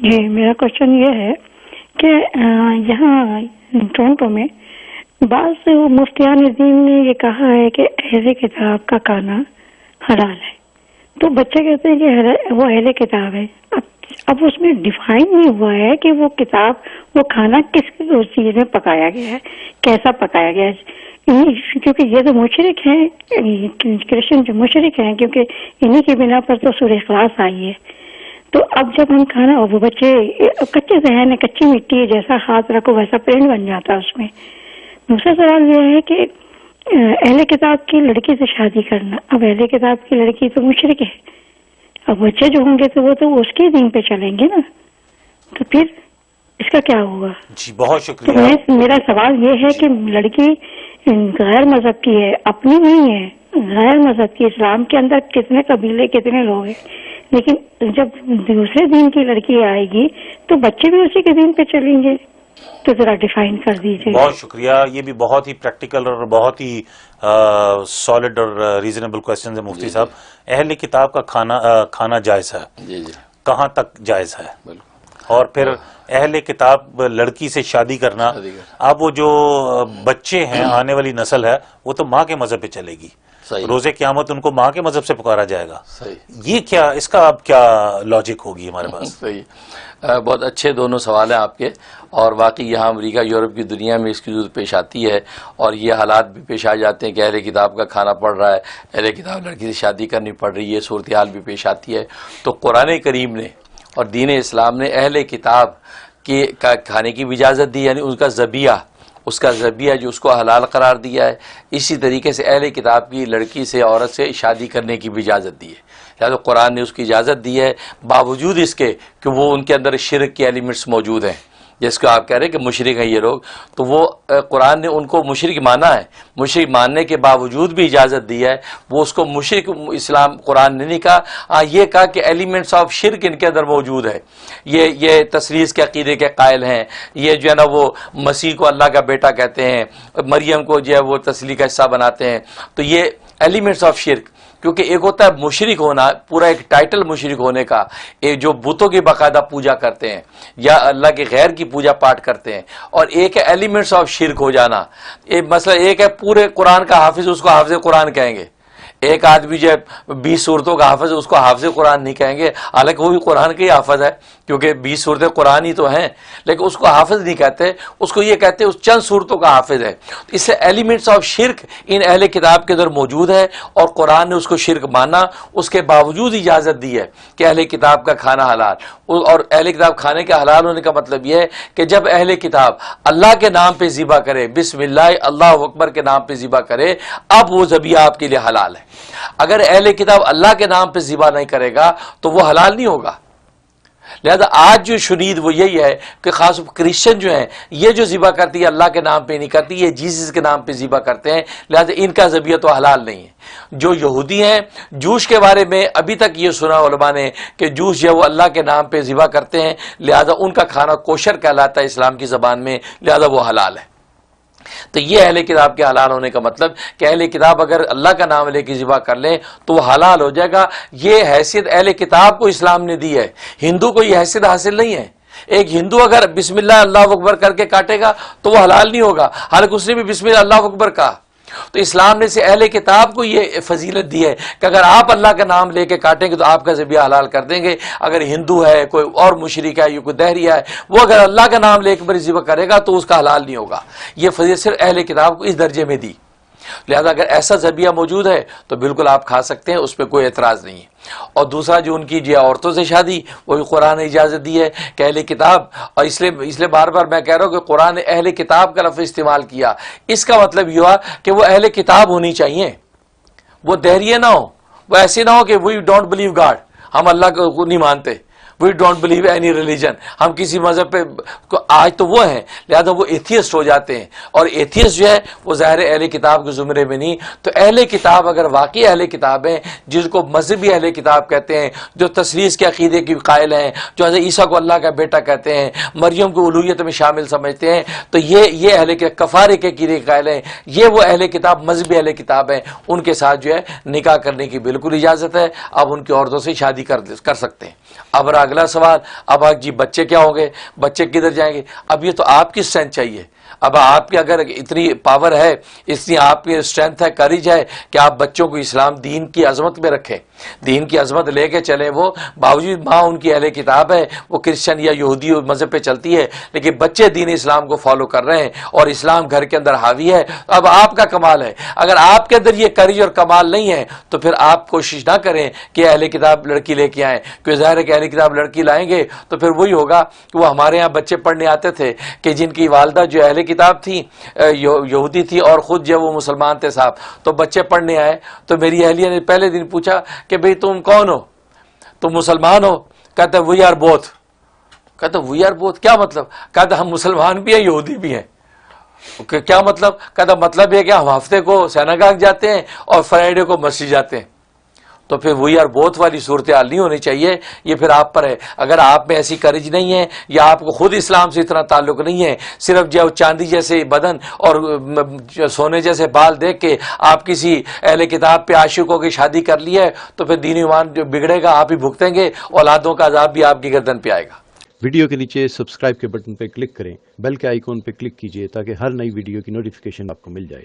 جی میرا کوشچن یہ ہے کہ یہاں ٹورنٹو میں بعض مفتیان دین نے یہ کہا ہے کہ اہل کتاب کا کھانا حلال ہے، تو بچے کہتے ہیں کہ وہ اہل کتاب ہے. اب اس میں ڈیفائن نہیں ہوا ہے کہ وہ کتاب وہ کھانا کس چیز میں پکایا گیا ہے، کیسا پکایا گیا ہے. کیونکہ یہ تو مشرک ہیں، کرسچن جو مشرک ہیں، کیونکہ انہی کی بنا پر تو سورہ اخلاص آئی ہے. تو اب جب ہم کھانا، وہ بچے کچے ذہن ہے، کچی مٹی ہے، جیسا ہاتھ رکھو ویسا پینٹ بن جاتا ہے اس میں. دوسرا سوال یہ ہے کہ اہل کتاب کی لڑکی سے شادی کرنا، اب اہل کتاب کی لڑکی تو مشرک ہے، اب بچے جو ہوں گے تو وہ تو اس کے دین پہ چلیں گے نا، تو پھر اس کا کیا ہوگا؟ جی بہت شکریہ. تو میرا سوال یہ ہے کہ لڑکی غیر مذہب کی ہے، اپنی نہیں ہے، غیر مذہب کی. اسلام کے اندر کتنے قبیلے کتنے لوگ ہیں، لیکن جب دوسرے دین کی لڑکی آئے گی تو بچے بھی اسی کے دین پہ چلیں گے. تو ذرا ڈیفائن کر دیجیے. بہت شکریہ. یہ بھی بہت ہی پریکٹیکل اور بہت ہی سالڈ اور ریزنیبل کوشچن ہے مفتی صاحب. اہل کتاب کا کھانا جائز ہے؟ جی جی کہاں تک جائز ہے؟ بالکل. اور پھر اہل کتاب لڑکی سے شادی کرنا، اب وہ جو بچے ہیں، آنے والی نسل ہے، وہ تو ماں کے مذہب پہ چلے گی. روز قیامت ان کو ماں کے مذہب سے پکارا جائے گا. یہ کیا، اس کا اب کیا لاجک ہوگی ہمارے پاس؟ صحیح. بہت اچھے دونوں سوال ہیں آپ کے، اور واقعی یہاں امریکہ یورپ کی دنیا میں اس کی ضرورت پیش آتی ہے، اور یہ حالات بھی پیش آ جاتے ہیں کہ اہل کتاب کا کھانا پڑ رہا ہے، اہل کتاب لڑکی سے شادی کرنی پڑ رہی ہے، صورتحال بھی پیش آتی ہے. تو قرآن کریم نے اور دین اسلام نے اہل کتاب کے کھانے کی بھی اجازت دی، یعنی اس کا ذبیحہ جو اس کو حلال قرار دیا ہے. اسی طریقے سے اہل کتاب کی لڑکی سے، عورت سے شادی کرنے کی بھی اجازت دی ہے. لہٰذا قرآن نے اس کی اجازت دی ہے، باوجود اس کے کہ وہ ان کے اندر شرک کے ایلیمنٹس موجود ہیں. جس کو آپ کہہ رہے ہیں کہ مشرک ہیں یہ لوگ، تو وہ قرآن نے ان کو مشرک مانا ہے. مشرک ماننے کے باوجود بھی اجازت دی ہے. وہ اس کو مشرک اسلام قرآن نے نہیں کہا، یہ کہا کہ ایلیمنٹس آف شرک ان کے اندر موجود ہے. یہ تثلیث کے عقیدے کے قائل ہیں، یہ جو ہے نا وہ مسیح کو اللہ کا بیٹا کہتے ہیں، مریم کو جو ہے وہ تثلیث کا حصہ بناتے ہیں. تو یہ ایلیمنٹس آف شرک، کیونکہ ایک ہوتا ہے مشرک ہونا، پورا ایک ٹائٹل مشرک ہونے کا، ایک جو بتوں کی باقاعدہ پوجا کرتے ہیں یا اللہ کے غیر کی پوجا پاٹ کرتے ہیں، اور ایک ہے ایلیمنٹس آف شرک ہو جانا. مثلا ایک ہے پورے قرآن کا حافظ، اس کو حافظ قرآن کہیں گے. ایک آدمی جو ہے 20 صورتوں کا حافظ، اس کو حافظ قرآن نہیں کہیں گے، حالانکہ وہ بھی قرآن کا ہی حافظ ہے، کیونکہ 20 صورتیں قرآن ہی تو ہیں، لیکن اس کو حافظ نہیں کہتے، اس کو یہ کہتے ہیں اس چند صورتوں کا حافظ ہے. اس سے ایلیمنٹس آف شرک ان اہل کتاب کے اندر موجود ہے، اور قرآن نے اس کو شرک مانا، اس کے باوجود اجازت دی ہے کہ اہل کتاب کا کھانا حلال. اور اہل کتاب کھانے کے حلال ہونے کا مطلب یہ ہے کہ جب اہل کتاب اللہ کے نام پہ ذبح کرے، بسم اللہ اللہ اکبر کے نام پہ ذبح کرے، اب وہ ذبیحہ آپ کے لیے حلال ہے. اگر اہل کتاب اللہ کے نام پہ ذبح نہیں کرے گا تو وہ حلال نہیں ہوگا. لہذا آج جو شنید وہ یہی ہے کہ خاص کرسچن جو ہیں یہ جو ذبح کرتی ہے اللہ کے نام پہ نہیں کرتی، یہ جیسس کے نام پہ ذبح کرتے ہیں، لہذا ان کا ذبیحہ تو حلال نہیں ہے. جو یہودی ہیں، جوش کے بارے میں ابھی تک یہ سنا علماء نے کہ جوش جو ہے وہ اللہ کے نام پہ ذبح کرتے ہیں، لہذا ان کا کھانا کوشر کہلاتا ہے اسلام کی زبان میں، لہذا وہ حلال ہے. تو یہ اہل کتاب کے حلال ہونے کا مطلب کہ اہل کتاب اگر اللہ کا نام لے کے ذبح کر لیں تو وہ حلال ہو جائے گا. یہ حیثیت اہل کتاب کو اسلام نے دی ہے، ہندو کو یہ حیثیت حاصل نہیں ہے. ایک ہندو اگر بسم اللہ اللہ اکبر کر کے کاٹے گا تو وہ حلال نہیں ہوگا، حالانکہ اس نے بھی بسم اللہ اللہ اکبر کہا. تو اسلام نے سے اہل کتاب کو یہ فضیلت دی ہے کہ اگر آپ اللہ کا نام لے کے کاٹیں گے تو آپ کا ذبیحہ حلال کر دیں گے. اگر ہندو ہے، کوئی اور مشرک ہے یا کوئی دہریہ ہے، وہ اگر اللہ کا نام لے کے بری ذبح کرے گا تو اس کا حلال نہیں ہوگا. یہ فضیلت صرف اہل کتاب کو اس درجے میں دی. لہذا اگر ایسا ذبیحہ موجود ہے تو بالکل آپ کھا سکتے ہیں، اس پہ کوئی اعتراض نہیں ہے. اور دوسرا جو ان کی جو عورتوں سے شادی، وہ بھی قرآن نے اجازت دی ہے کہ اہل کتاب، اور اس لیے بار بار میں کہہ رہا ہوں کہ قرآن نے اہل کتاب کا لفظ استعمال کیا. اس کا مطلب یہ ہوا کہ وہ اہل کتاب ہونی چاہیے، وہ دہریے نہ ہو، وہ ایسے نہ ہو کہ وی ڈونٹ بلیو گاڈ، ہم اللہ کو نہیں مانتے، we don't believe any religion, ہم کسی مذہب پہ آج تو وہ ہیں، لہذا وہ ایتھیسٹ ہو جاتے ہیں، اور ایتھیسٹ جو ہے وہ ظاہر اہل کتاب کے زمرے میں نہیں. تو اہل کتاب اگر واقعی اہل کتاب ہیں، جس کو مذہبی اہل کتاب کہتے ہیں، جو تثلیث کے عقیدے کی قائل ہیں، جو حضرت عیسیٰ کو اللہ کا بیٹا کہتے ہیں، مریم کو الوہیت میں شامل سمجھتے ہیں، تو یہ اہل کفارے کے عقیدے کے قائل ہیں. یہ وہ اہل کتاب مذہبی اہل کتاب ہیں، ان کے ساتھ جو ہے نکاح کرنے کی بالکل اجازت ہے. اب ان کی عورتوں سے شادی کر سکتے ہیں. اب اگلا سوال، اب جی بچے کیا ہوں گے، بچے کدھر جائیں گے؟ اب یہ تو آپ کی اسٹرینتھ چاہیے. اب آپ کی اگر اتنی پاور ہے، اتنی آپ کی اسٹرینتھ ہے، کریج ہے کہ آپ بچوں کو اسلام دین کی عظمت میں رکھیں، دین کی عظمت لے کے چلیں. وہ باوجود ماں ان کی اہل کتاب ہے، وہ کرسچن یا یہودی مذہب پہ چلتی ہے، لیکن بچے دین اسلام کو فالو کر رہے ہیں اور اسلام گھر کے اندر حاوی ہے. اب آپ کا کمال ہے. اگر آپ کے اندر یہ کریج اور کمال نہیں ہے تو پھر آپ کوشش نہ کریں کہ اہل کتاب لڑکی لے کے آئیں، کیونکہ ظاہر ہے کہ اہل کتاب لڑکی لائیں گے تو پھر وہی ہوگا کہ وہ ہمارے یہاں بچے پڑھنے آتے تھے کہ جن کی والدہ جو اہل کتاب تھی، یہودی تھی، اور خود جو وہ مسلمان تھے صاحب، تو بچے پڑھنے آئے تو میری اہلیہ نے پہلے دن پوچھا کہ بھئی تم کون ہو، تم مسلمان ہو؟ کہتے وی آر بوتھ. کہتے وی آر بوتھ کیا مطلب؟ کہتے ہم مسلمان بھی ہیں یہودی بھی ہیں. کیا مطلب؟ کہتا مطلب یہ کہ ہم ہفتے کو سیناگاگ جاتے ہیں اور فرائیڈے کو مسجد جاتے ہیں. تو پھر وی آر بوتھ والی صورتحال نہیں ہونی چاہیے. یہ پھر آپ پر ہے. اگر آپ میں ایسی کریج نہیں ہے یا آپ کو خود اسلام سے اتنا تعلق نہیں ہے، صرف جو چاندی جیسے بدن اور سونے جیسے بال دیکھ کے آپ کسی اہل کتاب پہ عاشقوں کی شادی کر لی ہے، تو پھر دین ایمان جو بگڑے گا آپ ہی بھگتیں گے، اولادوں کا عذاب بھی آپ کی گردن پہ آئے گا. ویڈیو کے نیچے سبسکرائب کے بٹن پہ کلک کریں، بیل کے آئیکن پہ کلک کیجئے تاکہ ہر نئی ویڈیو کی نوٹیفیکیشن آپ کو مل جائے.